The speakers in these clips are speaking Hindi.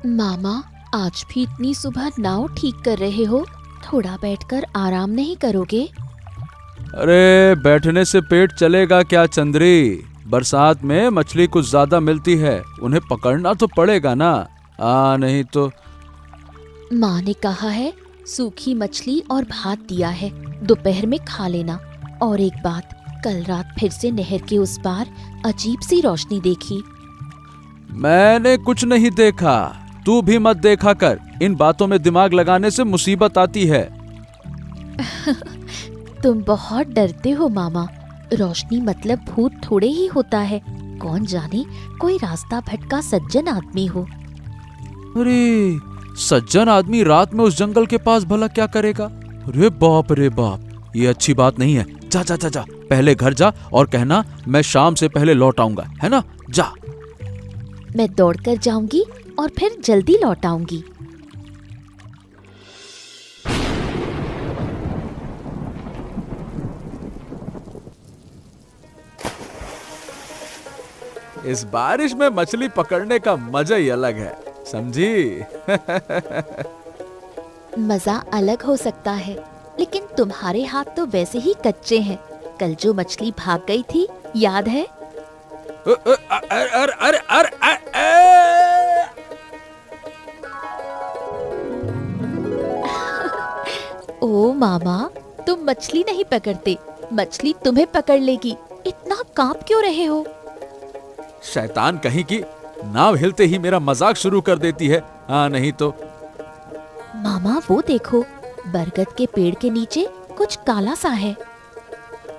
मामा, आज भी इतनी सुबह नाव ठीक कर रहे हो? थोड़ा बैठकर आराम नहीं करोगे? अरे बैठने से पेट चलेगा क्या चंद्री। बरसात में मछली कुछ ज्यादा मिलती है, उन्हें पकड़ना तो पड़ेगा ना। नहीं तो। माँ ने कहा है सूखी मछली और भात दिया है, दोपहर में खा लेना। और एक बात, कल रात फिर से नहर के उस पार अजीब सी रोशनी देखी। मैंने कुछ नहीं देखा, तू भी मत देखा कर। इन बातों में दिमाग लगाने से मुसीबत आती है। तुम बहुत डरते हो मामा। रोशनी मतलब भूत थोड़े ही होता है, कौन जाने कोई रास्ता भटका सज्जन आदमी हो। अरे सज्जन आदमी रात में उस जंगल के पास भला क्या करेगा? रे बाप, ये अच्छी बात नहीं है। जा जा जा जा, पहले घर जा और कहना मैं शाम से पहले लौट आऊंगा, है ना? जा। मैं दौड़कर जाऊंगी और फिर जल्दी लौट आऊंगी। इस बारिश में मछली पकड़ने का मजा ही अलग है, समझी? मजा अलग हो सकता है, लेकिन तुम्हारे हाथ तो वैसे ही कच्चे हैं। कल जो मछली भाग गई थी, याद है? ओ मामा, तुम मछली नहीं पकड़ते, मछली तुम्हें पकड़ लेगी। इतना कांप क्यों रहे हो? शैतान कहीं की, नाव हिलते ही मेरा मजाक शुरू कर देती है। नहीं तो। मामा वो देखो, बरगद के पेड़ के नीचे कुछ काला सा है।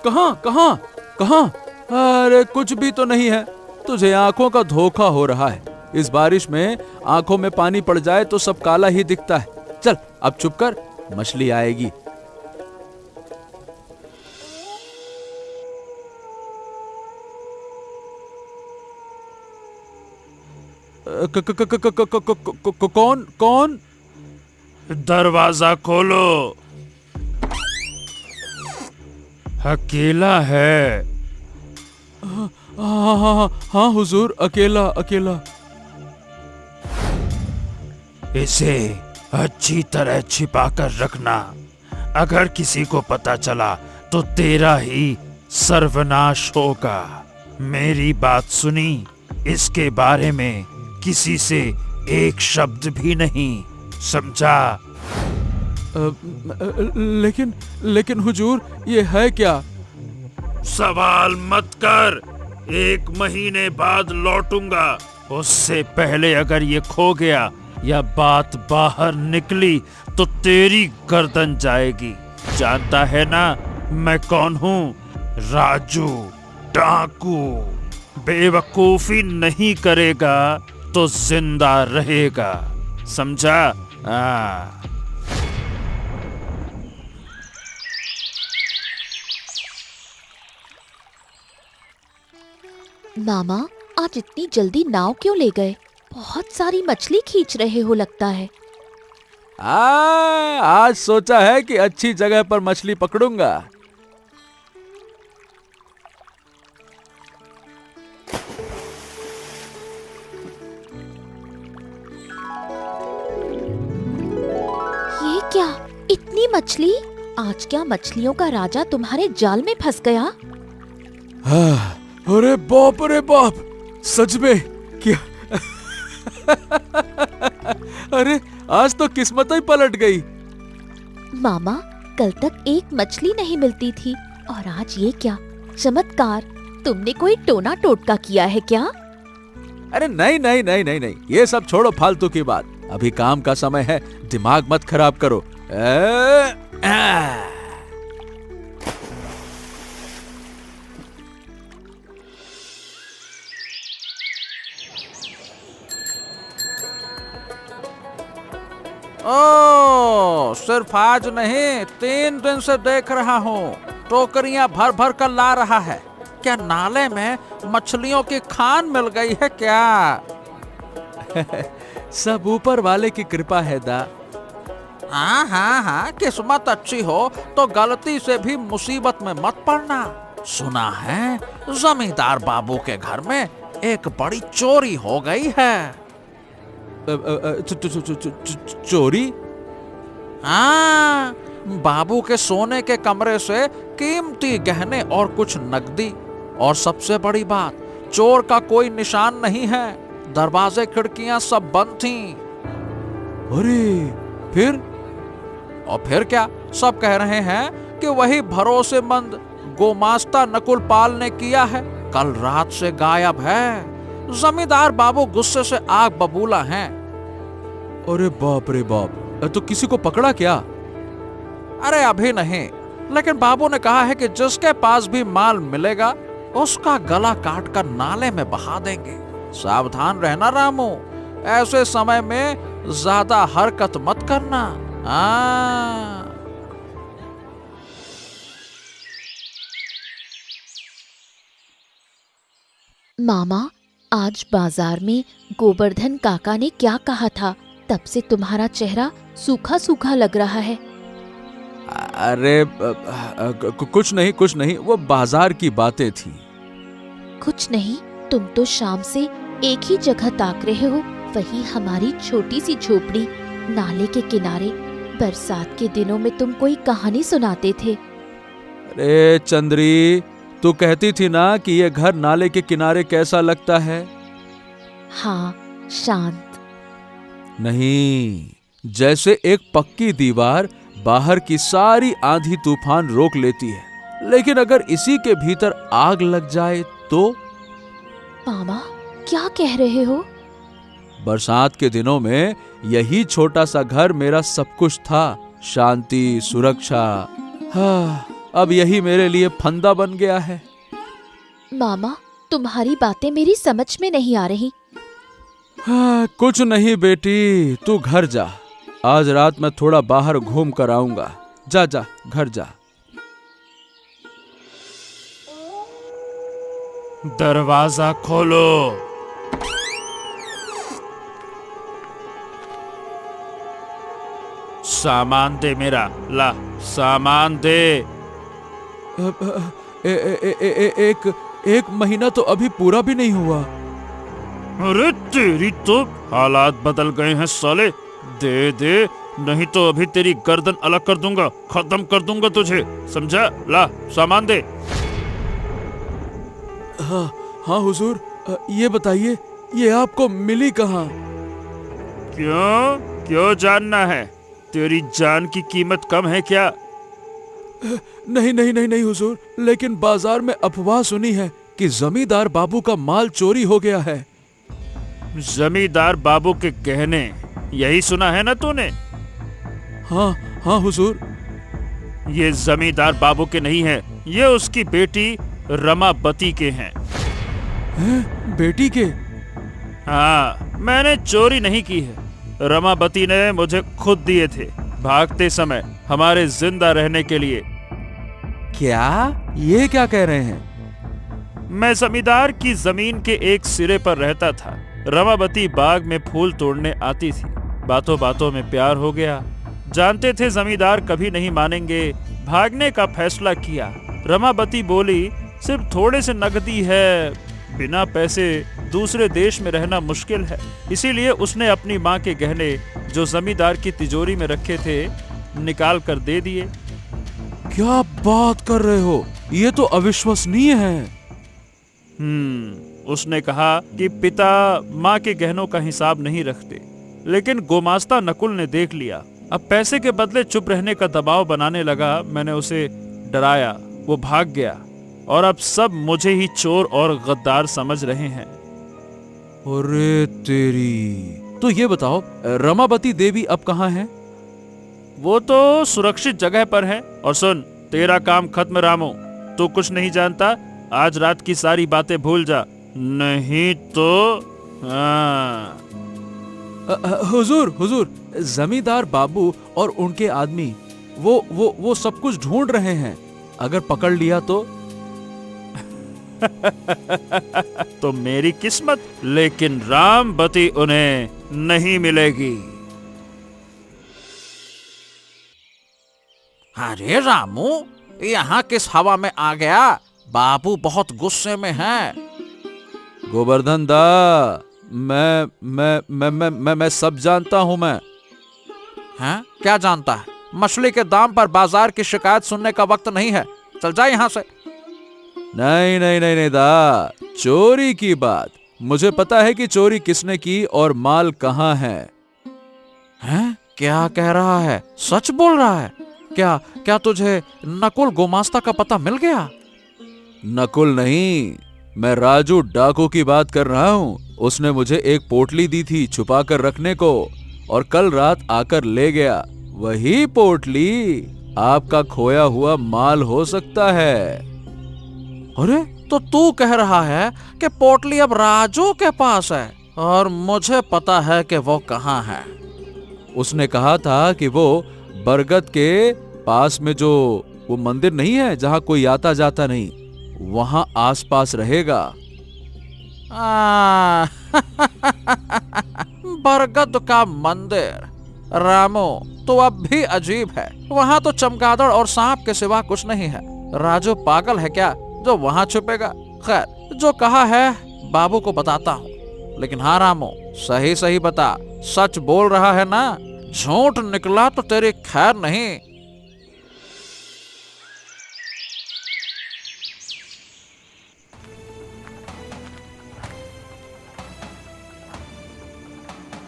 कहाँ कहाँ कहाँ? अरे कुछ भी तो नहीं है। तुझे आंखों का धोखा हो रहा है। इस बारिश में आंखों में पानी पड़ जाए तो सब काला ही दिखता है। चल अब चुप कर, मछली आएगी। कौन कौन? दरवाजा खोलो, अकेला है। हाँ हुजूर, अकेला अकेला। इसे अच्छी तरह छिपा कर रखना। अगर किसी को पता चला तो तेरा ही सर्वनाश होगा। मेरी बात सुनी? इसके बारे में किसी से एक शब्द भी नहीं, समझा? लेकिन हुजूर, ये है क्या? सवाल मत कर। 1 महीने बाद लौटूंगा। उससे पहले अगर ये खो गया या बात बाहर निकली तो तेरी गर्दन जाएगी। जानता है ना मैं कौन हूँ? राजू, डाकू। बेवकूफी नहीं करेगा तो जिंदा रहेगा, समझा? मामा, आज इतनी जल्दी नाव क्यों ले गए? बहुत सारी मछली खींच रहे हो लगता है। आज सोचा है कि अच्छी जगह पर मछली पकड़ूंगा। ये क्या, इतनी मछली? आज क्या मछलियों का राजा तुम्हारे जाल में फंस गया? अरे बाप, सच में क्या? अरे आज तो किस्मत ही पलट गई। मामा, कल तक एक मछली नहीं मिलती थी और आज ये क्या चमत्कार! तुमने कोई टोना टोटका किया है क्या? अरे नहीं, ये सब छोड़ो फालतू की बात। अभी काम का समय है, दिमाग मत खराब करो। सिर्फ आज नहीं, 3 दिन से देख रहा हूँ टोकरियां भर भर कर ला रहा है। क्या नाले में मछलियों की खान मिल गई है क्या? सब ऊपर वाले की कृपा है दा। हाँ, किस्मत अच्छी हो तो गलती से भी मुसीबत में मत पड़ना। सुना है जमींदार बाबू के घर में एक बड़ी चोरी हो गई है। चोरी? हाँ, बाबू के सोने के कमरे से कीमती गहने और कुछ नकदी, और सबसे बड़ी बात, चोर का कोई निशान नहीं है। दरवाजे खिड़कियां सब बंद थीं। अरे फिर? और फिर क्या, सब कह रहे हैं कि वही भरोसेमंद गोमास्ता नकुल पाल ने किया है। कल रात से गायब है। जमींदार बाबू गुस्से से आग बबूला हैं। अरे बाप रे बाप, तो किसी को पकड़ा क्या? अरे अभी नहीं, लेकिन बाबू ने कहा है कि जिसके पास भी माल मिलेगा उसका गला काट कर नाले में बहा देंगे। सावधान रहना रामू, ऐसे समय में ज्यादा हरकत मत करना। हाँ। मामा, आज बाजार में गोवर्धन काका ने क्या कहा था? तब से तुम्हारा चेहरा सूखा सूखा लग रहा है। अरे कुछ नहीं, वो बाजार की बातें थी। कुछ नहीं? तुम तो शाम से एक ही जगह ताक रहे हो, वही हमारी छोटी सी झोपड़ी नाले के किनारे। बरसात के दिनों में तुम कोई कहानी सुनाते थे। अरे चंद्री, तू कहती थी ना कि ये घर नाले के किनारे कैसा लगता है? हाँ, शांत। नहीं, जैसे एक पक्की दीवार बाहर की सारी आंधी तूफान रोक लेती है, लेकिन अगर इसी के भीतर आग लग जाए तो? मामा, क्या कह रहे हो? बरसात के दिनों में यही छोटा सा घर मेरा सब कुछ था। शांति, सुरक्षा। हाँ, अब यही मेरे लिए फंदा बन गया है। मामा, तुम्हारी बातें मेरी समझ में नहीं आ रही। हाँ, कुछ नहीं बेटी, तू घर जा। आज रात मैं थोड़ा बाहर घूम कर आऊंगा। जा जा, घर जा। दरवाजा खोलो। सामान दे मेरा, ला सामान दे। एक महीना तो अभी पूरा भी नहीं हुआ। अरे तेरी तो हालात बदल गए हैं साले। दे दे, नहीं तो अभी तेरी गर्दन अलग कर दूंगा, खत्म कर दूंगा तुझे, समझा? ला सामान दे। हाँ हाँ हुजूर, ये बताइए, ये आपको मिली कहाँ? क्यों जानना है? तेरी जान की कीमत कम है क्या? नहीं हुजूर, लेकिन बाजार में अफवाह सुनी है कि जमींदार बाबू का माल चोरी हो गया है। जमींदार बाबू के गहने, यही सुना है ना तूने? हाँ हुजूर। ये जमींदार बाबू के नहीं है, ये उसकी बेटी रमाबती के हैं। बेटी के? हाँ, मैंने चोरी नहीं की है। रमाबती ने मुझे खुद दिए थे, भागते समय हमारे जिंदा रहने के लिए। क्या? ये क्या कह रहे हैं? मैं जमींदार की जमीन के एक सिरे पर रहता था। रमाबती बाग में फूल तोड़ने आती थी। बातों बातों में प्यार हो गया। जानते थे जमींदार कभी नहीं मानेंगे, भागने का फैसला किया। रमाबती बोली, सिर्फ थोड़े से नकदी है, बिना पैसे दूसरे देश में रहना मुश्किल है। इसीलिए उसने अपनी माँ के गहने जो जमींदार की तिजोरी में रखे थे निकाल कर दे दिए। क्या बात कर रहे हो? ये तो अविश्वसनीय है। उसने कहा कि पिता माँ के गहनों का हिसाब नहीं रखते, लेकिन गोमास्ता नकुल ने देख लिया। अब पैसे के बदले चुप रहने का दबाव बनाने लगा। मैंने उसे डराया, वो भाग गया, और अब सब मुझे ही चोर और गद्दार समझ रहे हैं। अरे तेरी! तो ये बताओ, रमाबती देवी अब कहाँ है? वो तो सुरक्षित जगह पर है। और सुन, तेरा काम खत्म रामू। तू कुछ नहीं जानता, आज रात की सारी बातें भूल जा, नहीं तो हुजूर, जमींदार बाबू और उनके आदमी वो सब कुछ ढूंढ रहे हैं। अगर पकड़ लिया तो? तो मेरी किस्मत, लेकिन रामबती उन्हें नहीं मिलेगी। अरे रामू, यहाँ किस हवा में आ गया? बाबू बहुत गुस्से में हैं। गोवर्धन दा, मैं सब जानता हूं मैं। हैं? क्या जानता है? मछली के दाम पर बाजार की शिकायत सुनने का वक्त नहीं है, चल जा यहाँ से। नहीं नहीं नहीं नहीं दा, चोरी की बात मुझे पता है कि चोरी किसने की और माल कहाँ है। हैं? क्या कह रहा है? सच बोल रहा है? क्या क्या तुझे नकुल गुमास्ता का पता मिल गया? नकुल नहीं, मैं राजू डाकू की बात कर रहा हूँ। उसने मुझे एक पोटली दी थी छुपा कर रखने को और कल रात आकर ले गया। वही पोटली आपका खोया हुआ माल हो सकता है। अरे तो तू कह रहा है कि पोटली अब राजू के पास है और मुझे पता है कि वो कहाँ है। उसने कहा था कि वो बरगद के पास में जो वो मंदिर नहीं है जहां कोई आता जाता नहीं, वहां आसपास रहेगा। बरगद का मंदिर? रामू तो अब भी अजीब है। वहां तो चमगादड़ और सांप के सिवा कुछ नहीं है। राजू पागल है क्या जो वहां छुपेगा? खैर, जो कहा है बाबू को बताता हूँ। लेकिन हाँ रामू, सही सही बता, सच बोल रहा है ना? झूठ निकला तो तेरी खैर नहीं।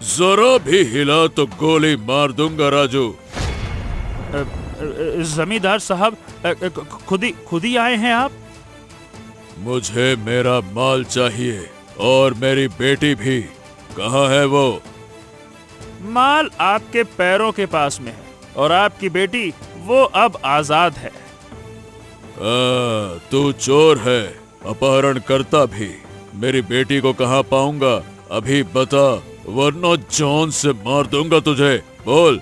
जरा भी हिला तो गोली मार दूंगा राजू। जमींदार साहब, खुद ही आए हैं आप? मुझे मेरा माल चाहिए और मेरी बेटी भी। कहाँ है वो? माल आपके पैरों के पास में है और आपकी बेटी वो अब आजाद है। तू चोर है, अपहरण करता भी। मेरी बेटी को कहाँ पाऊंगा? अभी बता, वरना जान से मार दूंगा तुझे। बोल।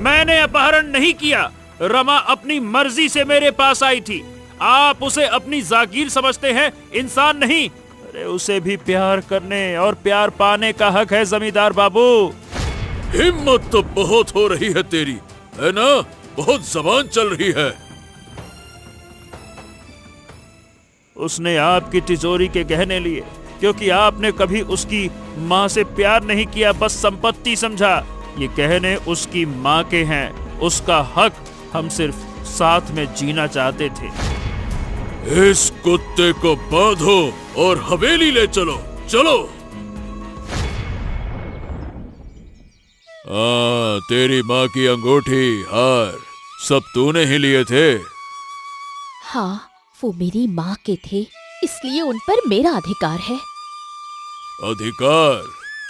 मैंने अपहरण नहीं किया। रमा अपनी मर्जी से मेरे पास आई थी। आप उसे अपनी जागीर समझते हैं, इंसान नहीं। अरे उसे भी प्यार करने और प्यार पाने का हक है जमींदार बाबू। हिम्मत तो बहुत हो रही है तेरी, है ना? बहुत जबान चल रही है। उसने आपकी तिजोरी के गहने लिए क्योंकि आपने कभी उसकी माँ से प्यार नहीं किया, बस संपत्ति समझा। ये गहने उसकी माँ के हैं, उसका हक। हम सिर्फ साथ में जीना चाहते थे। इस कुत्ते को बांधो और हवेली ले चलो। चलो। तेरी माँ की अंगूठी, हार सब तूने ही लिए थे। हाँ, वो मेरी माँ के थे, इसलिए उन पर मेरा अधिकार है। अधिकार?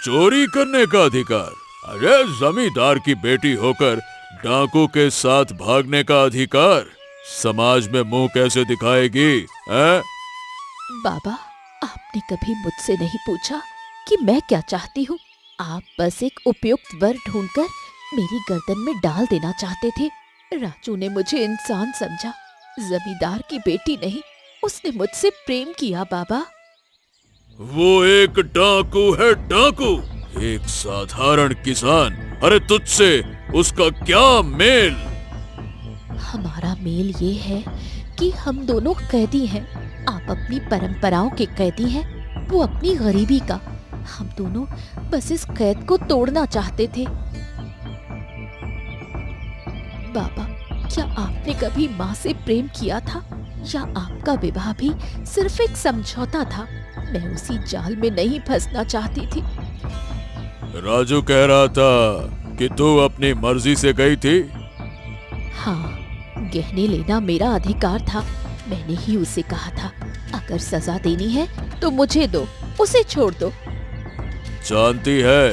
चोरी करने का अधिकार? अरे जमींदार की बेटी होकर डाकू के साथ भागने का अधिकार? समाज में मुंह कैसे दिखाएगी? हैं? बाबा, आपने कभी मुझसे नहीं पूछा कि मैं क्या चाहती हूँ। आप बस एक उपयुक्त वर ढूंढकर मेरी गर्दन में डाल देना चाहते थे। राजू ने मुझे इंसान समझा, जमींदार की बेटी नहीं। उसने मुझसे प्रेम किया बाबा। वो एक डाकू है, डाकू। एक साधारण किसान। अरे तुझसे उसका क्या मेल? हमारा मेल ये है कि हम दोनों कैदी हैं। आप अपनी परंपराओं के कैदी हैं, वो अपनी गरीबी का। हम दोनों बस इस कैद को तोड़ना चाहते थे। बाबा, क्या आपने कभी माँ से प्रेम किया था, या आपका विवाह भी सिर्फ एक समझौता था? मैं उसी जाल में नहीं फंसना चाहती थी। राजू कह रहा था कि तू अपनी मर्जी से गई थी। हाँ, गहने लेना मेरा अधिकार था। मैंने ही उसे कहा था, अगर सजा देनी है तो मुझे दो, उसे छोड़ दो। जानती है,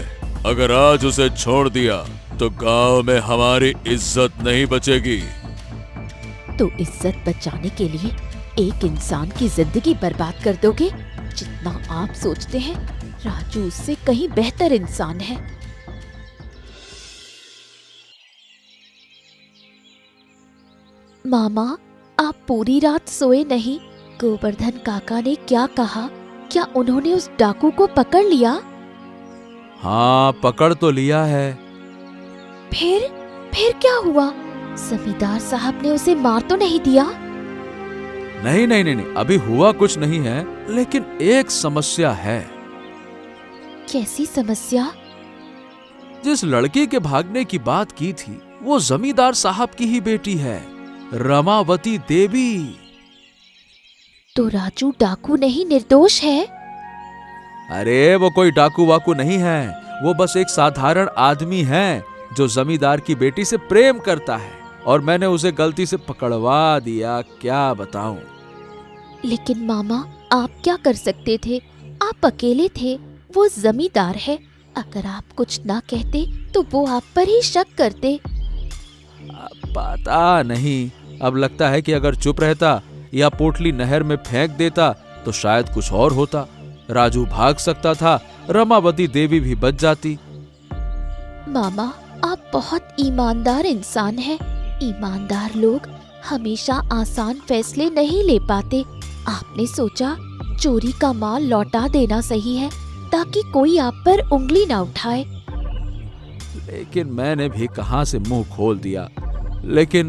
अगर आज उसे छोड़ दिया तो गांव में हमारी इज्जत नहीं बचेगी। तो इज्जत बचाने के लिए एक इंसान की जिंदगी बर्बाद कर दोगे? जितना आप सोचते हैं, राजू उससे कहीं बेहतर इंसान है। मामा, आप पूरी रात सोए नहीं। गोवर्धन काका ने क्या कहा? क्या उन्होंने उस डाकू को पकड़ लिया? हाँ, पकड़ तो लिया है। फिर क्या हुआ? जमींदार साहब ने उसे मार तो नहीं दिया? नहीं नहीं नहीं नहीं, अभी हुआ कुछ नहीं है, लेकिन एक समस्या है। कैसी समस्या? जिस लड़के के भागने की बात की थी वो जमींदार साहब की ही बेटी है, रमावती देवी। तो राजू डाकू नहीं, निर्दोष है? अरे वो कोई डाकू वाकू नहीं है, वो बस एक साधारण आदमी है जो जमींदार की बेटी से प्रेम करता है, और मैंने उसे गलती से पकड़वा दिया, क्या बताऊं। लेकिन मामा, आप क्या कर सकते थे? आप अकेले थे, वो जमींदार है। अगर आप कुछ ना कहते तो वो आप पर ही शक करते। पता नहीं, अब लगता है कि अगर चुप रहता या पोटली नहर में फेंक देता तो शायद कुछ और होता। राजू भाग सकता था, रमावती देवी भी बच जाती। मामा, आप बहुत ईमानदार इंसान हैं। ईमानदार लोग हमेशा आसान फैसले नहीं ले पाते। आपने सोचा चोरी का माल लौटा देना सही है ताकि कोई आप पर उंगली ना उठाए। लेकिन मैंने भी कहां से मुंह खोल दिया। लेकिन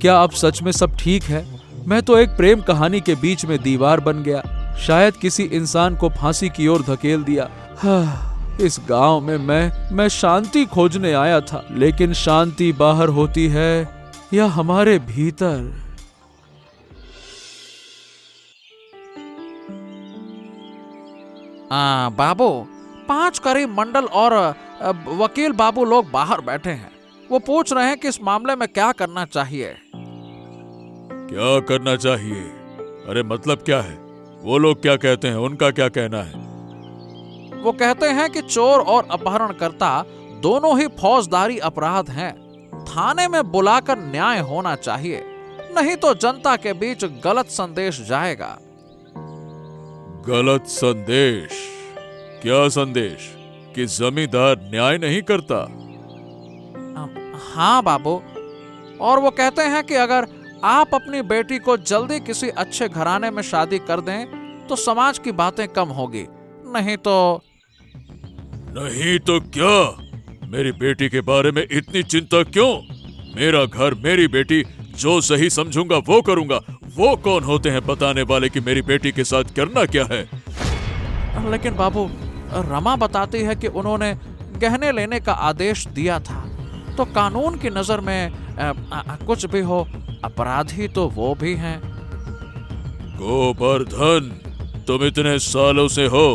क्या अब सच में सब ठीक है? मैं तो एक प्रेम कहानी के बीच में दीवार बन गया, शायद किसी इंसान को फांसी की ओर धकेल दिया। इस गांव में मैं शांति खोजने आया था, लेकिन शांति बाहर होती है या हमारे भीतर? बाबू, 5 करीब मंडल और वकील बाबू लोग बाहर बैठे हैं। वो पूछ रहे हैं कि इस मामले में क्या करना चाहिए। क्या करना चाहिए? अरे मतलब क्या है? वो लोग क्या कहते हैं, उनका क्या कहना है? वो कहते हैं कि चोर और अपहरणकर्ता दोनों ही फौजदारी अपराध हैं। थाने में बुलाकर न्याय होना चाहिए, नहीं तो जनता के बीच गलत संदेश जाएगा। गलत संदेश? क्या संदेश? कि जमींदार न्याय नहीं करता? हाँ बाबू, और वो कहते हैं कि अगर आप अपनी बेटी को जल्दी किसी अच्छे घराने में शादी कर दें तो समाज की बातें कम होगी, नहीं तो क्या? मेरी बेटी के बारे में इतनी चिंता क्यों? मेरा घर, मेरी बेटी, जो सही समझूंगा वो करूंगा। वो कौन होते हैं बताने वाले कि मेरी बेटी के साथ करना क्या है? लेकिन बाबू, रमा बताती है कि उन्होंने गहने लेने का आदेश दिया था, तो कानून की नजर में कुछ भी हो, अपराधी तो वो भी हैं। गोवर्धन, तुम इतने सालों से हो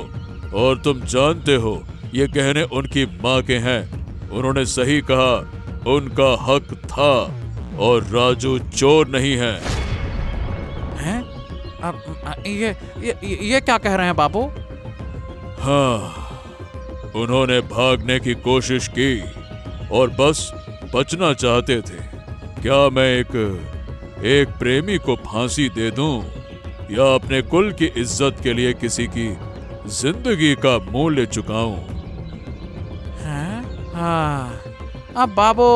और तुम जानते हो ये गहने उनकी माँ के हैं। उन्होंने सही कहा, उनका हक था, और राजू चोर नहीं है। हैं? ये क्या कह रहे हैं बाबू? हाँ, उन्होंने भागने की कोशिश की और बस बचना चाहते थे। क्या मैं एक प्रेमी को फांसी दे दूं या अपने कुल की इज्जत के लिए किसी की जिंदगी का मूल्य चुकाऊं? हैं? हाँ, अब बाबू,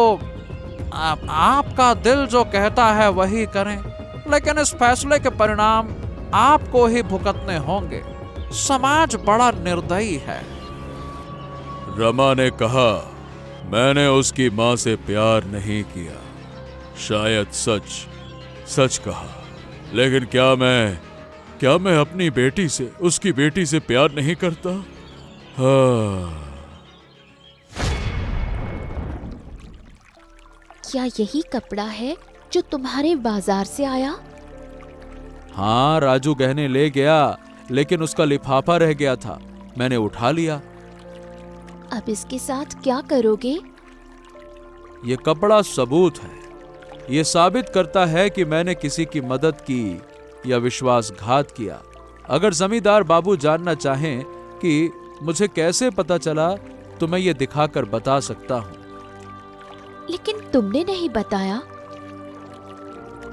आपका दिल जो कहता है वही करें, लेकिन इस फैसले के परिणाम आपको ही भुगतने होंगे। समाज बड़ा निर्दयी है। रमा ने कहा, मैंने उसकी मां से प्यार नहीं किया। शायद सच कहा, लेकिन क्या मैं अपनी बेटी से, उसकी बेटी से प्यार नहीं करता? हाँ। क्या यही कपड़ा है जो तुम्हारे बाजार से आया? हाँ, राजू गहने ले गया, लेकिन उसका लिफाफा रह गया था, मैंने उठा लिया। अब इसके साथ क्या करोगे? ये कपड़ा सबूत है। ये साबित करता है कि मैंने किसी की मदद की या विश्वासघात किया। अगर जमींदार बाबू जानना चाहें कि मुझे कैसे पता चला तो मैं ये दिखाकर बता सकता हूं। लेकिन तुमने नहीं बताया।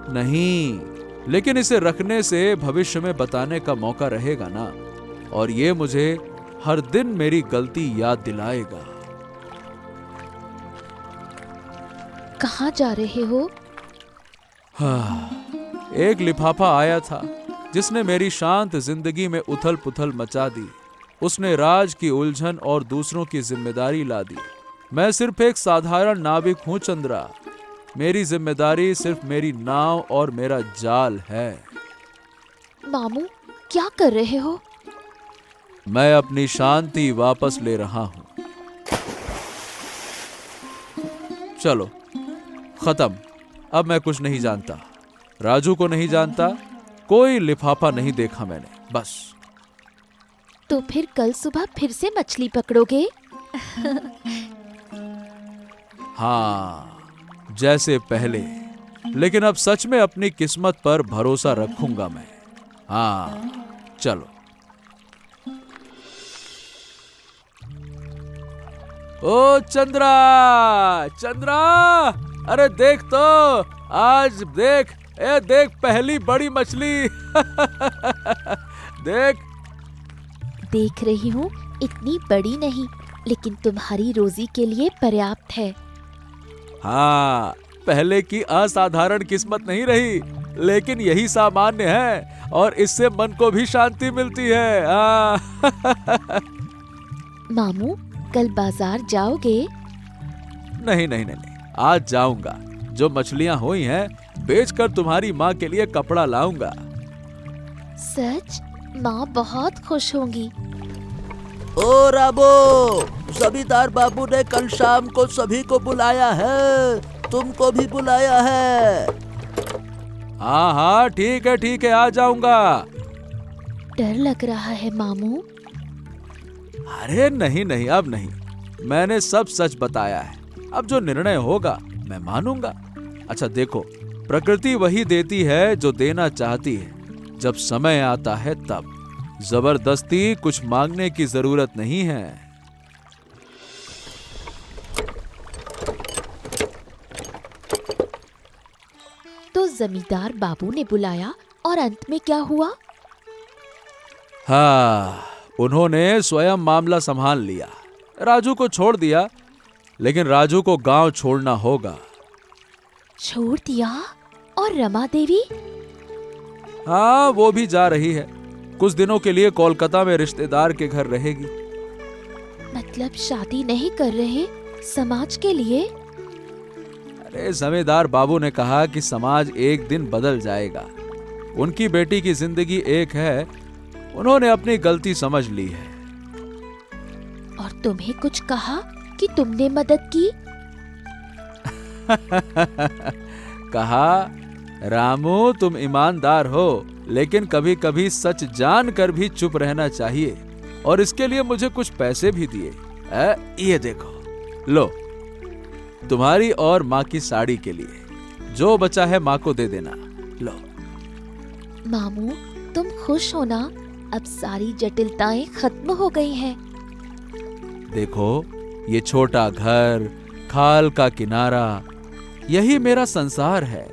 नहीं, लेकिन इसे रखने से भविष्य में बताने का मौका रहेगा ना, और ये मुझे हर दिन मेरी गलती याद दिलाएगा। कहाँ जा रहे हो? हाँ, एक लिफाफा आया था जिसने मेरी शांत जिंदगी में उथल पुथल मचा दी। उसने राज की उलझन और दूसरों की जिम्मेदारी ला दी। मैं सिर्फ एक साधारण नाविक हूं चंद्रा। मेरी जिम्मेदारी सिर्फ मेरी नाव और मेरा जाल है। मामू, क्या कर रहे हो? मैं अपनी शांति वापस ले रहा हूं। चलो, खत्म। अब मैं कुछ नहीं जानता, राजू को नहीं जानता, कोई लिफाफा नहीं देखा मैंने, बस। तो फिर कल सुबह फिर से मछली पकड़ोगे? हाँ, जैसे पहले, लेकिन अब सच में अपनी किस्मत पर भरोसा रखूंगा मैं। हाँ, चलो। ओ चंद्रा, चंद्रा, अरे देख तो, आज देख, देख पहली बड़ी मछली। देख। देख रही हूँ, इतनी बड़ी नहीं, लेकिन तुम्हारी रोजी के लिए पर्याप्त है। हाँ, पहले की असाधारण किस्मत नहीं रही, लेकिन यही सामान्य है और इससे मन को भी शांति मिलती है। मामू, कल बाजार जाओगे? नहीं नहीं नहीं, आज जाऊंगा। जो मछलियां हुई हैं, बेचकर तुम्हारी माँ के लिए कपड़ा लाऊंगा। सच? माँ बहुत खुश होंगी। ओ रामो, जमींदार बाबू ने कल शाम को सभी को बुलाया है, तुमको भी बुलाया है। हाँ हाँ, ठीक है, आ जाऊंगा। डर लग रहा है मामू। अरे नहीं नहीं, अब नहीं, मैंने सब सच बताया है। अब जो निर्णय होगा मैं मानूंगा। अच्छा देखो, प्रकृति वही देती है जो देना चाहती है, जब समय आता है तब। जबरदस्ती कुछ मांगने की जरूरत नहीं है। तो जमींदार बाबू ने बुलाया और अंत में क्या हुआ? हाँ, उन्होंने स्वयं मामला संभाल लिया। राजू को छोड़ दिया, लेकिन राजू को गांव छोड़ना होगा। छोड़ दिया? और रमा देवी? हाँ, वो भी जा रही है। कुछ दिनों के लिए कोलकाता में रिश्तेदार के घर रहेगी। मतलब शादी नहीं कर रहे, समाज के लिए? अरे जमींदार बाबू ने कहा कि समाज एक दिन बदल जाएगा। उनकी बेटी की जिंदगी एक है, उन्होंने अपनी गलती समझ ली है। और तुम्हें कुछ कहा कि तुमने मदद की? कहा, रामू तुम ईमानदार हो, लेकिन कभी कभी सच जान कर भी चुप रहना चाहिए, और इसके लिए मुझे कुछ पैसे भी दिए। ये देखो, लो, तुम्हारी और माँ की साड़ी के लिए। जो बचा है माँ को दे देना। लो। मामू, तुम खुश हो ना? अब सारी जटिलताएं खत्म हो गई हैं। देखो, ये छोटा घर, खाल का किनारा, यही मेरा संसार है।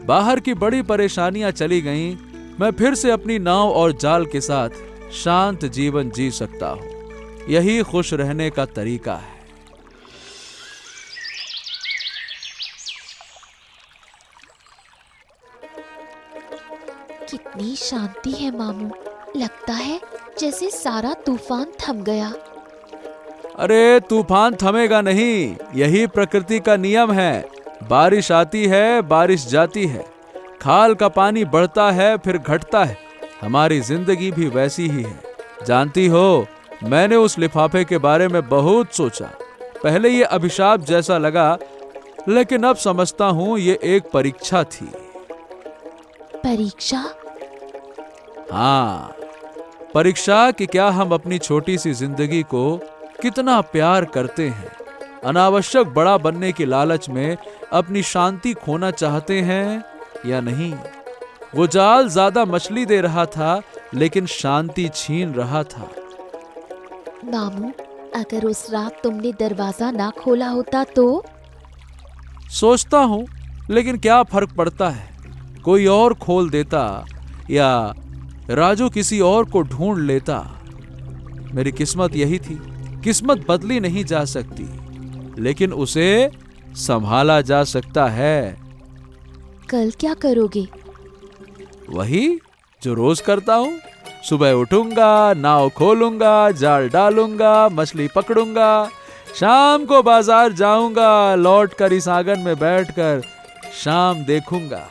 बाहर की बड़ी परेशानियां चली गईं, मैं फिर से अपनी नाव और जाल के साथ शांत जीवन जी सकता हूं। यही खुश रहने का तरीका है। कितनी शांति है मामू, लगता है जैसे सारा तूफान थम गया। अरे तूफान थमेगा नहीं, यही प्रकृति का नियम है। बारिश आती है, बारिश जाती है, खाल का पानी बढ़ता है फिर घटता है। हमारी जिंदगी भी वैसी ही है। जानती हो, मैंने उस लिफाफे के बारे में बहुत सोचा। पहले ये अभिशाप जैसा लगा, लेकिन अब समझता हूं ये एक परीक्षा थी। परीक्षा? हाँ, परीक्षा कि क्या हम अपनी छोटी सी जिंदगी को कितना प्यार करते हैं। अनावश्यक बड़ा बनने की लालच में अपनी शांति खोना चाहते हैं या नहीं। वो जाल ज्यादा मछली दे रहा था, लेकिन शांति छीन रहा था। मामू, अगर उस रात तुमने दरवाजा ना खोला होता तो? सोचता हूं, लेकिन क्या फर्क पड़ता है। कोई और खोल देता या राजू किसी और को ढूंढ लेता। मेरी किस्मत यही थी। किस्मत बदली नहीं जा सकती, लेकिन उसे संभाला जा सकता है। कल क्या करोगे? वही जो रोज करता हूं। सुबह उठूंगा, नाव खोलूंगा, जाल डालूंगा, मछली पकड़ूंगा, शाम को बाजार जाऊंगा, लौटकर इस आंगन में बैठकर शाम देखूंगा।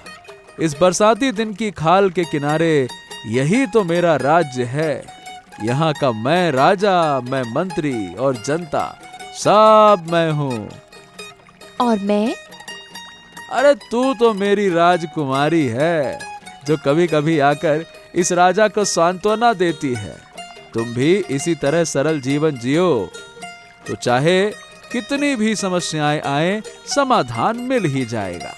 इस बरसाती दिन की खाल के किनारे यही तो मेरा राज्य है। यहाँ का मैं राजा, मैं मंत्री और जनता सब मैं हूँ। और मैं? अरे तू तो मेरी राजकुमारी है, जो कभी कभी आकर इस राजा को सांत्वना देती है। तुम भी इसी तरह सरल जीवन जियो, तो चाहे कितनी भी समस्याएं आए, समाधान मिल ही जाएगा।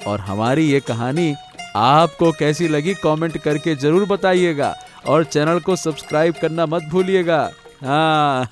और हमारी ये कहानी आपको कैसी लगी कमेंट करके जरूर बताइएगा, और चैनल को सब्सक्राइब करना मत भूलिएगा। हाँ